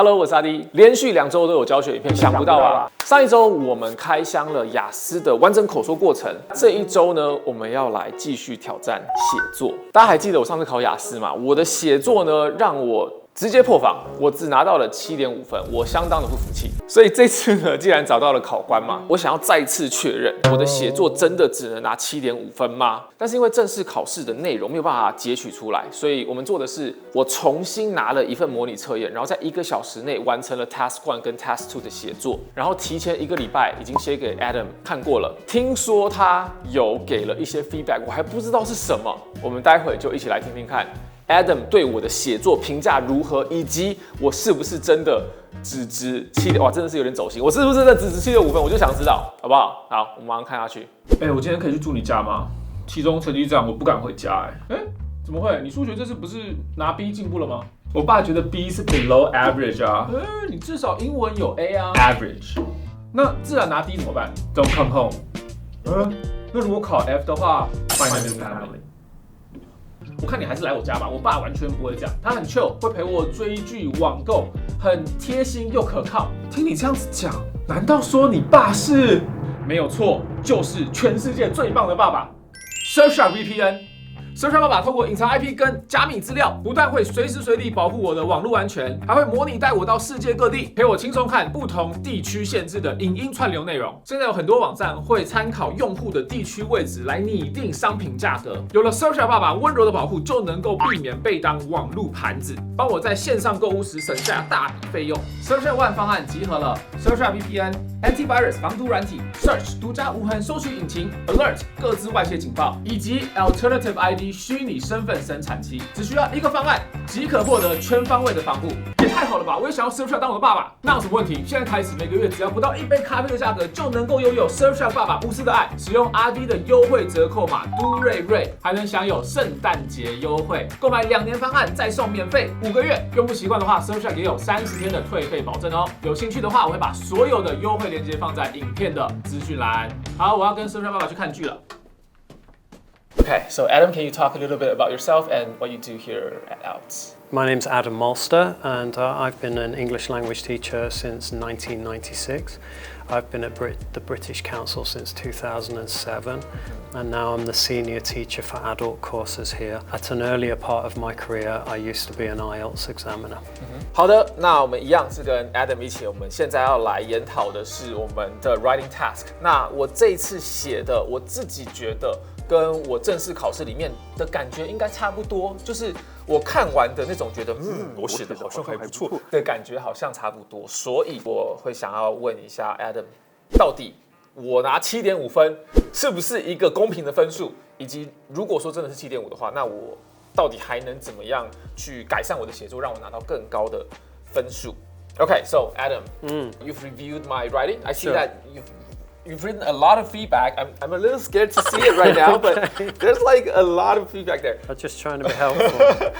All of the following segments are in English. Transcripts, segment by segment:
Hello， 我是阿滴，连续2周都有教学影片，想不到吧？上一周我们开箱了雅思的完整口说过程，这一周呢，我们要来继续挑战写作。大家还记得我上次考雅思吗？我的写作呢，让我直接破防，我只拿到了7.5分，我相当的不服气。所以这次呢，既然找到了考官嘛，我想要再次确认我的写作真的只能拿7.5分吗？但是因为正式考试的内容没有办法截取出来，所以我们做的是我重新拿了一份模拟测验，然后在1个小时内完成了 Task 1跟 Task 2的写作，然后提前1个礼拜已经写给 Adam 看过了，听说他有给了一些 feedback， 我还不知道是什么，我们待会就一起来听听看。Adam 对我的写作评价如何，以及我是不是真的只值7，哇，真的是有点走心，我是不是真的只值7.5分？我就想知道，好不好？好，我们马上看下去。我今天可以去住你家吗？期中成绩这样，我不敢回家。怎么会？你数学这次不是拿 B 进步了吗？我爸觉得 B 是 below average 啊。你至少英文有 A 啊 ，average。那自然拿 D 怎么办 ？Don't come home。那如果考 F 的话 ，find a new family。我看你还是来我家吧，我爸完全不会这样，他很 chill， 会陪我追剧、网购，很贴心又可靠。听你这样子讲，难道说你爸是？没有错，就是全世界最棒的爸爸。Surfshark VPN。Surfshark 爸爸透过隐藏 IP 跟加密资料，不但会随时随地保护我的网络安全，还会模拟带我到世界各地，陪我轻松看不同地区限制的影音串流内容。现在有很多网站会参考用户的地区位置来拟定商品价格。有了 Surfshark 爸爸温柔的保护，就能够避免被当网路盘子，帮我在线上购物时省下大笔费用。Surfshark One 方案集合了 Surfshark VPN、Antivirus 防毒软体、Search 独家无痕搜寻引擎、Alert 各自外泄警报，以及 Alternative ID 虚拟身份生产期，只需要1个方案即可获得全方位的防护，也太好了吧！我也想要 Surfshark 当我的爸爸，那有什么问题？现在开始每个月只要不到1杯咖啡的价格，就能够拥有 Surfshark 爸爸无私的爱。使用阿滴的优惠折扣码都瑞瑞，还能享有圣诞节优惠。购买2年方案再送免费5个月，用不习惯的话 ，Surfshark 也有30天的退费保证哦。有兴趣的话，我会把所有的优惠链接放在影片的资讯栏。好，我要跟 Surfshark 爸爸去看剧了。Okay, so Adam, can you talk a little bit about yourself and what you do here at ALTS? My name's Adam Malster, and I've been an English language teacher since 1996. I've been at the British Council since 2007, and now I'm the senior teacher for adult courses here. At an earlier part of my career, I used to be an IELTS examiner. 好的，那我们一样是跟 Adam 一起，我们现在要来研讨的是我们的 writing task。那我这一次写的，我自己觉得跟我正式考试里面的感觉应该差不多，就是我看完的那种觉得，我写的好像还不错的感觉好像差不多，所以我会想要问一下 Adam， 到底我拿7.5分是不是一个公平的分数？以及如果说真的是7.5的话，那我到底还能怎么样去改善我的写作，让我拿到更高的分数 ？Okay, so Adam, you've reviewed my writing. I see that you've written a lot of feedback. I'm a little scared to see it right now, but there's like a lot of feedback there. I'm just trying to be helpful.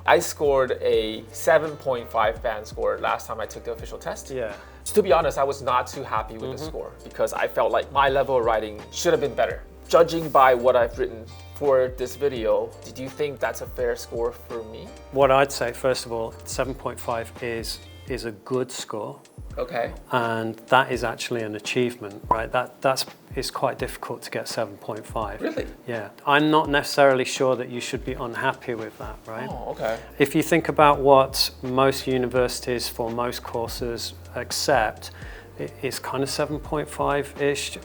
I scored a 7.5 band score last time I took the official test. Yeah. To be honest, I was not too happy with the score because I felt like my level of writing should have been better. Judging by what I've written for this video, did you think that's a fair score for me? What I'd say, first of all, 7.5 is a good score. Okay. And that is actually an achievement, right? It's quite difficult to get 7.5. Really? Yeah. I'm not necessarily sure that you should be unhappy with that, right? Oh, okay. If you think about what most universities for most courses accept, it's kind of 7.5-ish.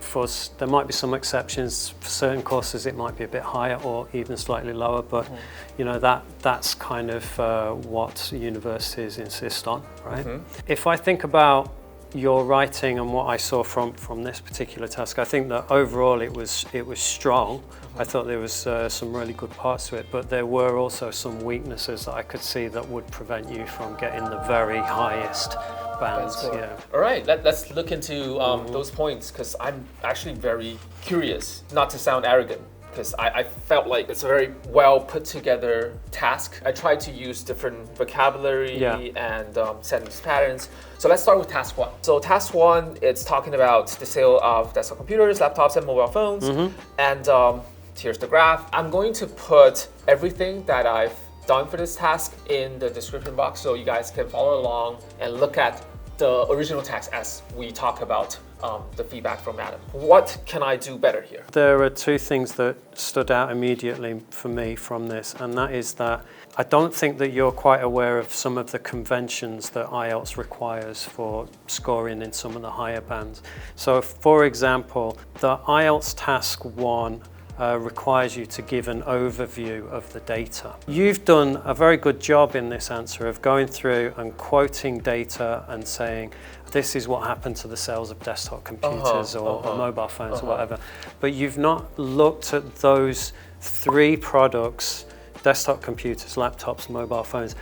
There might be some exceptions. For certain courses, it might be a bit higher or even slightly lower, but you know that's kind of what universities insist on, right? If I think about your writing and what I saw from this particular task, I think that overall it was strong. I thought there was some really good parts to it, but there were also some weaknesses that I could see that would prevent you from getting the very highest bands. Yeah. All right, let's look into those points because I'm actually very curious, not to sound arrogant, because I felt like it's a very well put together task. I tried to use different vocabulary and sentence patterns. So let's start with task 1. So task 1, it's talking about the sale of desktop computers, laptops, and mobile phones. And here's the graph. I'm going to put everything that I've done for this task in the description box so you guys can follow along and look at the original text as we talk about the feedback from Adam. What can I do better here? There are two things that stood out immediately for me from this, and that is that I don't think that you're quite aware of some of the conventions that IELTS requires for scoring in some of the higher bands. So, for example, the IELTS Task 1 requires you to give an overview of the data. You've done a very good job in this answer of going through and quoting data and saying, this is what happened to the sales of desktop computers or mobile phones or whatever. But you've not looked at those three products, desktop computers, laptops, mobile phones,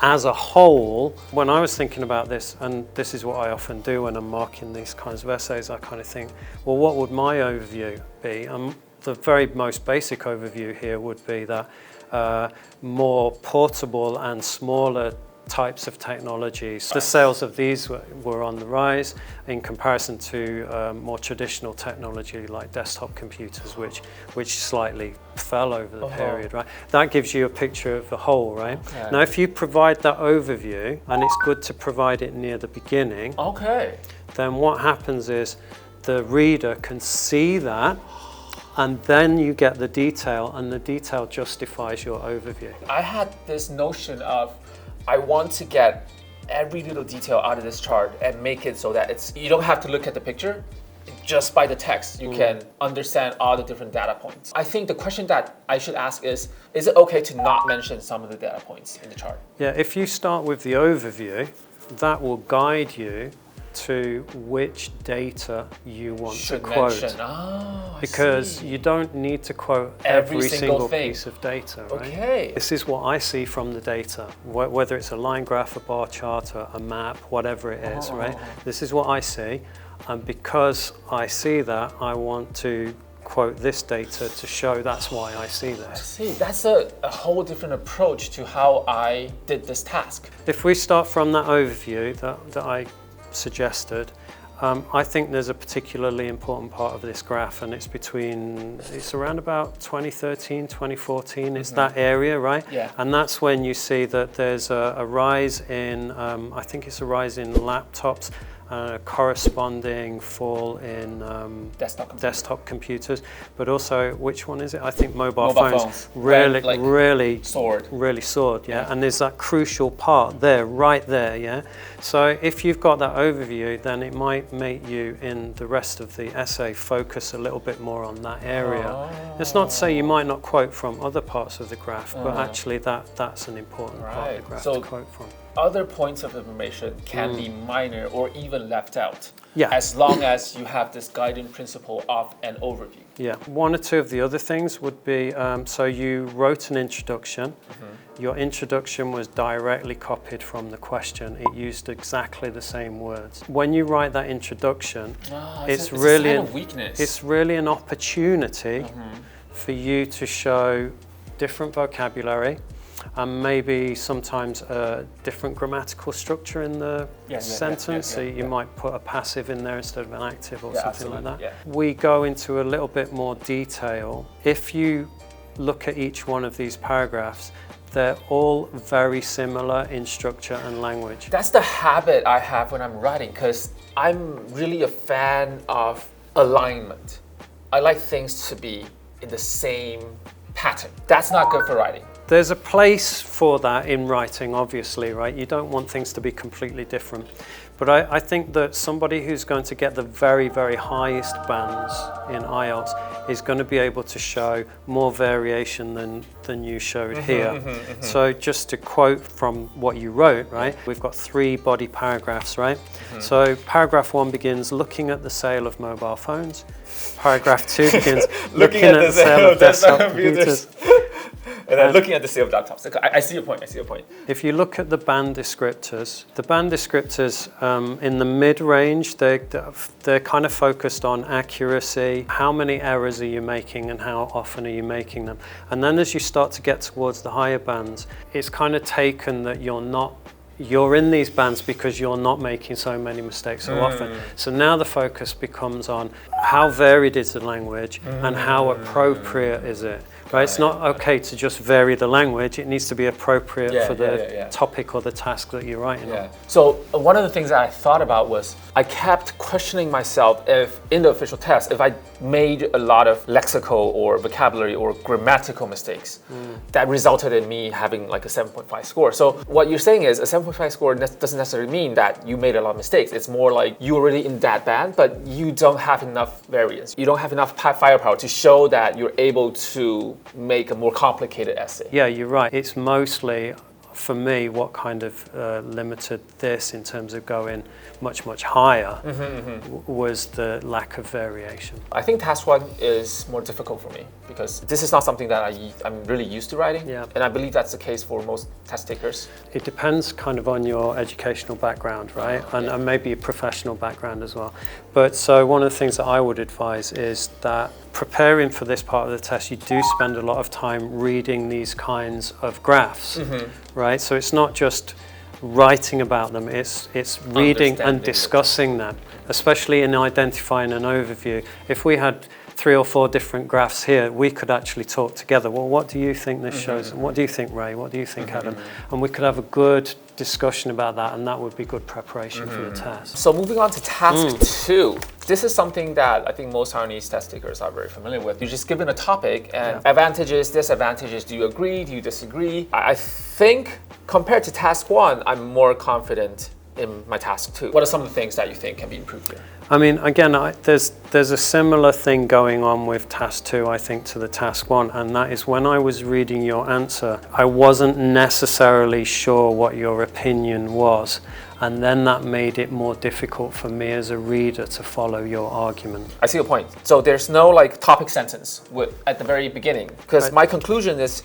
as a whole. When I was thinking about this, and this is what I often do when I'm marking these kinds of essays, I kind of think, well, what would my overview be? The very most basic overview here would be that more portable and smaller types of technologies. The sales of these were on the rise in comparison to more traditional technology like desktop computers, which slightly fell over the period, right? That gives you a picture of the whole, right? Okay. Now, if you provide that overview, and it's good to provide it near the beginning, then what happens is the reader can see that, and then you get the detail, and the detail justifies your overview. I had this notion of, I want to get every little detail out of this chart and make it so that you don't have to look at the picture. Just by the text, you can understand all the different data points. I think the question that I should ask is it okay to not mention some of the data points in the chart? Yeah, if you start with the overview, that will guide you to which data you want to quote. Because you don't need to quote every single piece of data, right? Okay. This is what I see from the data, whether it's a line graph, a bar chart, a map, whatever it is, right? This is what I see, and because I see that, I want to quote this data to show that's why I see this. I see. That's a whole different approach to how I did this task. If we start from that overview that I suggested, I think there's a particularly important part of this graph, and it's around about 2013, 2014, it's that area, right? Yeah. And that's when you see that there's a rise in, I think it's a rise in laptops, a corresponding fall in desktop computers, but also, which one is it? I think mobile phones really soared, yeah? And there's that crucial part there, right there, yeah? So if you've got that overview, then it might make you, in the rest of the essay, focus a little bit more on that area. It's not to say you might not quote from other parts of the graph, but actually that's an important part of the graph to quote from. Other points of information can be minor or even left out, as long as you have this guiding principle of an overview. Yeah, one or two of the other things would be, so you wrote an introduction. Your introduction was directly copied from the question. It used exactly the same words. When you write that introduction, it's really an opportunity for you to show different vocabulary, and maybe sometimes a different grammatical structure in the sentence. So you might put a passive in there instead of an active or something like that. We go into a little bit more detail. If you look at each one of these paragraphs, they're all very similar in structure and language. That's the habit I have when I'm writing, because I'm really a fan of alignment. I like things to be in the same pattern. That's not good for writing. There's a place for that in writing, obviously, right? You don't want things to be completely different. But I think that somebody who's going to get the very, very highest bands in IELTS is going to be able to show more variation than you showed here. So just to quote from what you wrote, right? We've got 3 body paragraphs, right? So paragraph 1 begins, looking at the sale of mobile phones. Paragraph 2 begins, looking at the sale of desktop computers. And then looking at the sale of laptops. I see your point, If you look at the band descriptors, in the mid-range, they're kind of focused on accuracy. How many errors are you making and how often are you making them? And then as you start to get towards the higher bands, it's kind of taken that you're in these bands because you're not making so many mistakes so often. So now the focus becomes on how varied is the language and how appropriate is it. Right? It's not okay to just vary the language. It needs to be appropriate for the topic or the task that you're writing on. So one of the things that I thought about was I kept questioning myself if in the official test, if I made a lot of lexical or vocabulary or grammatical mistakes that resulted in me having like a 7.5 score. So what you're saying is a 7.5 score doesn't necessarily mean that you made a lot of mistakes. It's more like you're already in that band, but you don't have enough variance. You don't have enough firepower to show that you're able to make a more complicated essay. Yeah, you're right. It's mostly, for me, what kind of limited this in terms of going much higher was the lack of variation. I think task one is more difficult for me because this is not something that I'm really used to writing. Yeah. And I believe that's the case for most test takers. It depends kind of on your educational background, right? And maybe your professional background as well. But so one of the things that I would advise is that preparing for this part of the test, you do spend a lot of time reading these kinds of graphs, right? So it's not just writing about them, it's reading and discussing them, especially in identifying an overview. If we had 3 or 4 different graphs here, we could actually talk together. Well, what do you think this shows? What do you think, Ray? What do you think, Adam? And we could have a good discussion about that, and that would be good preparation for the test. So moving on to task 2. This is something that I think most Taiwanese test takers are very familiar with. You're just given a topic and advantages, disadvantages. Do you agree? Do you disagree? I think compared to task 1, I'm more confident in my task 2. What are some of the things that you think can be improved here? I mean, again, there's a similar thing going on with task 2, I think, to the task 1, and that is when I was reading your answer, I wasn't necessarily sure what your opinion was, and then that made it more difficult for me as a reader to follow your argument. I see your point. So there's no like topic sentence at the very beginning, because my conclusion is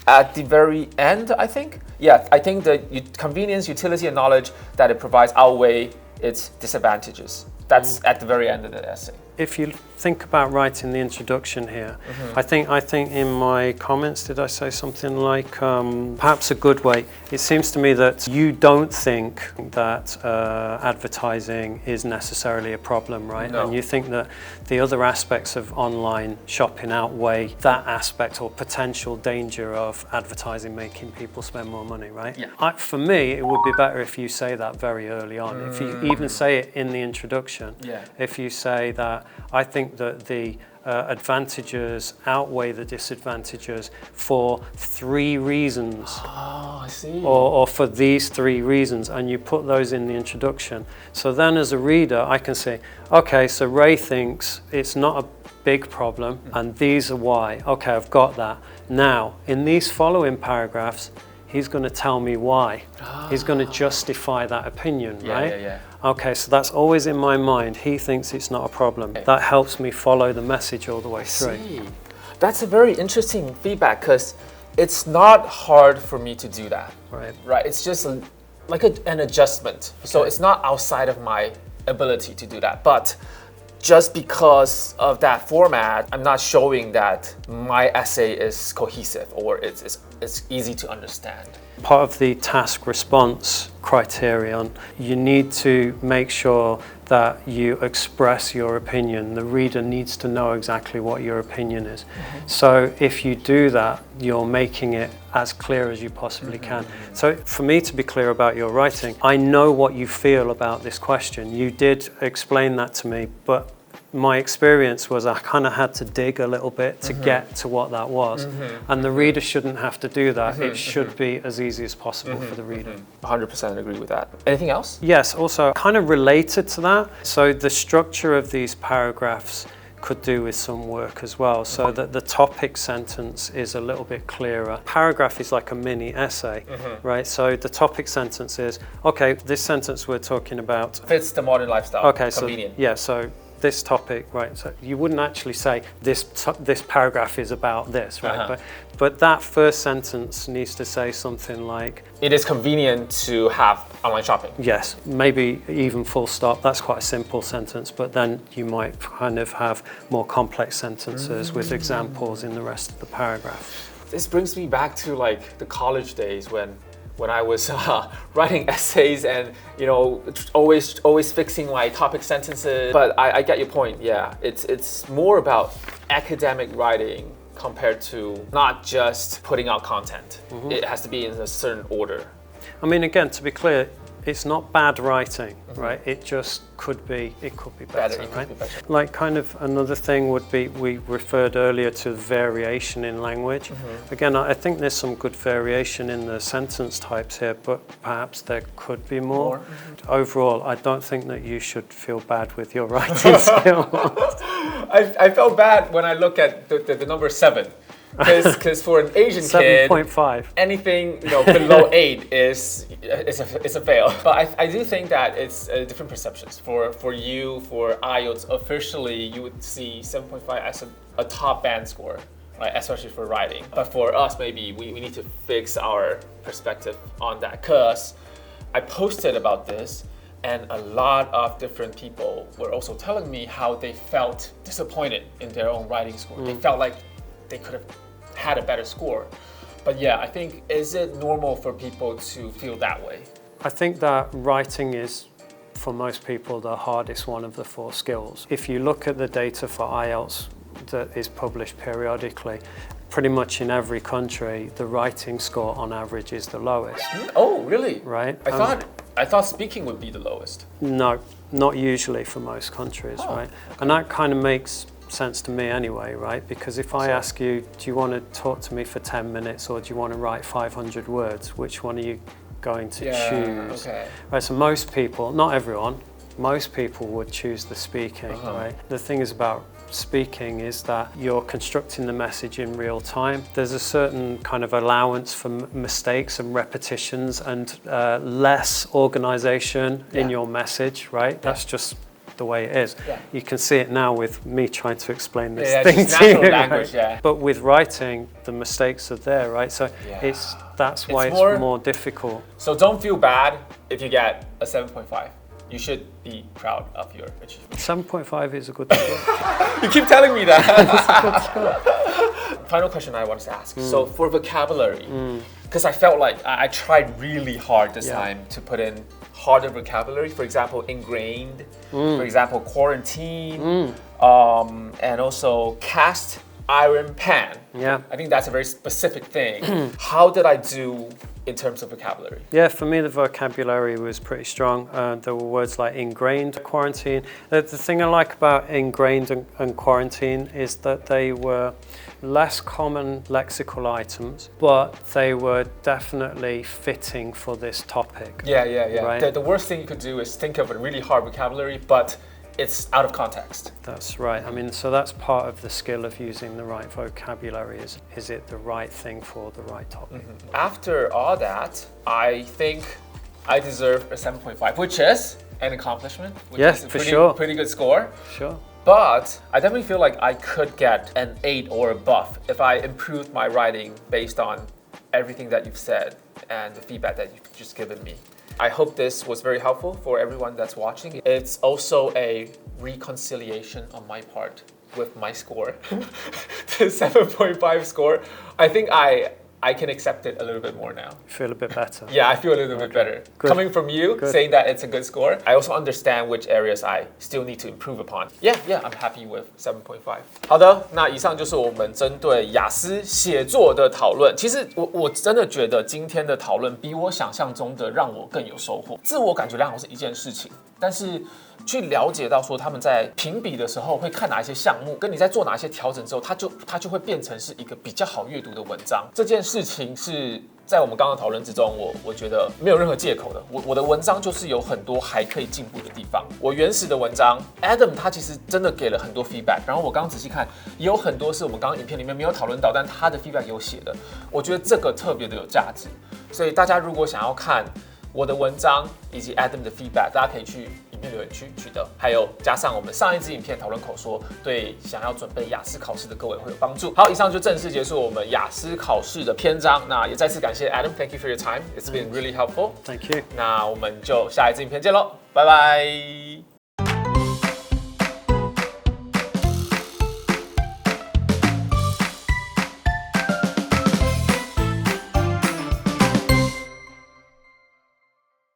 at the very end, I think. Yeah, I think the convenience, utility, and knowledge that it provides outweigh its disadvantages. That's at the very end of the essay. If you think about writing the introduction here, I think in my comments, did I say something like, perhaps a good way, it seems to me that you don't think that advertising is necessarily a problem, right? No. And you think that the other aspects of online shopping outweigh that aspect or potential danger of advertising making people spend more money, right? Yeah. For me, it would be better if you say that very early on. If you even say it in the introduction, if you say that I think that the advantages outweigh the disadvantages for 3 reasons. Oh, I see. Or for these 3 reasons, and you put those in the introduction. So then as a reader, I can say, okay, so Ray thinks it's not a big problem, and these are why. Okay, I've got that. Now, in these following paragraphs, he's going to tell me why. He's going to justify that opinion, right? Okay, so that's always in my mind. He thinks it's not a problem. That helps me follow the message all the way through. That's a very interesting feedback because it's not hard for me to do that. Right. It's just like an adjustment. So it's not outside of my ability to do that. But just because of that format, I'm not showing that my essay is cohesive or it's easy to understand. Part of the task response criterion, you need to make sure that you express your opinion. The reader needs to know exactly what your opinion is. So if you do that, you're making it as clear as you possibly can. So for me to be clear about your writing, I know what you feel about this question. You did explain that to me, but my experience was I kind of had to dig a little bit to get to what that was. And the reader shouldn't have to do that. It should be as easy as possible for the reader. 100% agree with that. Anything else? Yes, also kind of related to that. So the structure of these paragraphs could do with some work as well, so that the topic sentence is a little bit clearer. Paragraph is like a mini essay, right? So the topic sentence is, okay, this sentence we're talking about fits the modern lifestyle. Okay, convenient. So yeah, so this topic, right? So you wouldn't actually say this paragraph is about this, right? But that first sentence needs to say something like, it is convenient to have online shopping. Yes, maybe even full stop. That's quite a simple sentence, but then you might kind of have more complex sentences with examples in the rest of the paragraph. This brings me back to like the college days when I was writing essays and always fixing my topic sentences. But I get your point. Yeah, it's more about academic writing compared to not just putting out content. It has to be in a certain order. I mean, again, to be clear, it's not bad writing, right? It just could be better, right? Like kind of another thing would be, we referred earlier to variation in language. Again, I think there's some good variation in the sentence types here, but perhaps there could be more. Overall, I don't think that you should feel bad with your writing skills. I felt bad when I look at the number 7. Because for an Asian kid, 7.5. anything below 8 is a fail. But I do think that it's different perceptions. For you, for IELTS, officially you would see 7.5 as a top band score, right? Especially for writing. But for us, maybe we need to fix our perspective on that. Because I posted about this, and a lot of different people were also telling me how they felt disappointed in their own writing score. They felt like they could have had a better score. But yeah, I think, is it normal for people to feel that way? I think that writing is, for most people, the hardest one of the 4 skills. If you look at the data for IELTS that is published periodically, pretty much in every country, the writing score on average is the lowest. Oh, really? Right? I thought speaking would be the lowest. No, not usually for most countries, right? And that kind of makes sense to me anyway, right? Because if I ask you, do you want to talk to me for 10 minutes or do you want to write 500 words, which one are you going to choose? Okay. Right, so most people, not everyone, most people would choose the speaking, right? The thing is about speaking is that you're constructing the message in real time. There's a certain kind of allowance for mistakes and repetitions and less organization in your message, right? That's just the way it is. You can see it now with me trying to explain this thing to you. Language, But with writing, the mistakes are there, right? So that's why it's more difficult. So don't feel bad if you get a 7.5. You should be proud of your achievement. 7.5 is a good score. You keep telling me that. It's a good score. Final question I wanted to ask. So for vocabulary, because I felt like I tried really hard this time to put in harder vocabulary. For example, ingrained. For example, quarantine. And also cast iron pan. Yeah. I think that's a very specific thing. How did I do in terms of vocabulary? Yeah, for me the vocabulary was pretty strong. There were words like ingrained, quarantine. The thing I like about ingrained and quarantine is that they were less common lexical items, but they were definitely fitting for this topic. Yeah. Right? The worst thing you could do is think of a really hard vocabulary, but it's out of context. That's right. I mean, so that's part of the skill of using the right vocabulary is it the right thing for the right topic? After all that, I think I deserve a 7.5, which is an accomplishment. Which is a pretty good score. Sure. But I definitely feel like I could get an 8 or above if I improved my writing based on everything that you've said and the feedback that you've just given me. I hope this was very helpful for everyone that's watching. It's also a reconciliation on my part with my score. The 7.5 score. I think I can accept it a little bit more now. Feel a bit better. Yeah, I feel a little bit better. Good. Coming from you, saying that it's a good score, I also understand which areas I still need to improve upon. Yeah, I'm happy with 7.5. 好的，那以上就是我们针对雅思写作的讨论。其实我真的觉得今天的讨论比我想象中的让我更有收获。自我感觉良好是一件事情，但是去了解到说他们在评比的时候会看哪一些项目，跟你在做哪一些调整之后，它就会变成是一个比较好阅读的文章。这件事情是在我们刚刚讨论之中，我觉得没有任何借口的。我的文章就是有很多还可以进步的地方。我原始的文章 ，Adam 他其实真的给了很多 feedback， 然后我刚刚仔细看，也有很多是我们刚刚影片里面没有讨论到，但他的 feedback 有写的。我觉得这个特别的有价值，所以大家如果想要看我的文章以及 Adam 的 feedback， 大家可以去影片留言区取得，还有加上我们上一支影片讨论口说，对想要准备雅思考试的各位会有帮助。好，以上就正式结束我们雅思考试的篇章。那也再次感谢 Adam，Thank you for your time，It's been really helpful。Thank you。那我们就下一支影片见喽，拜拜。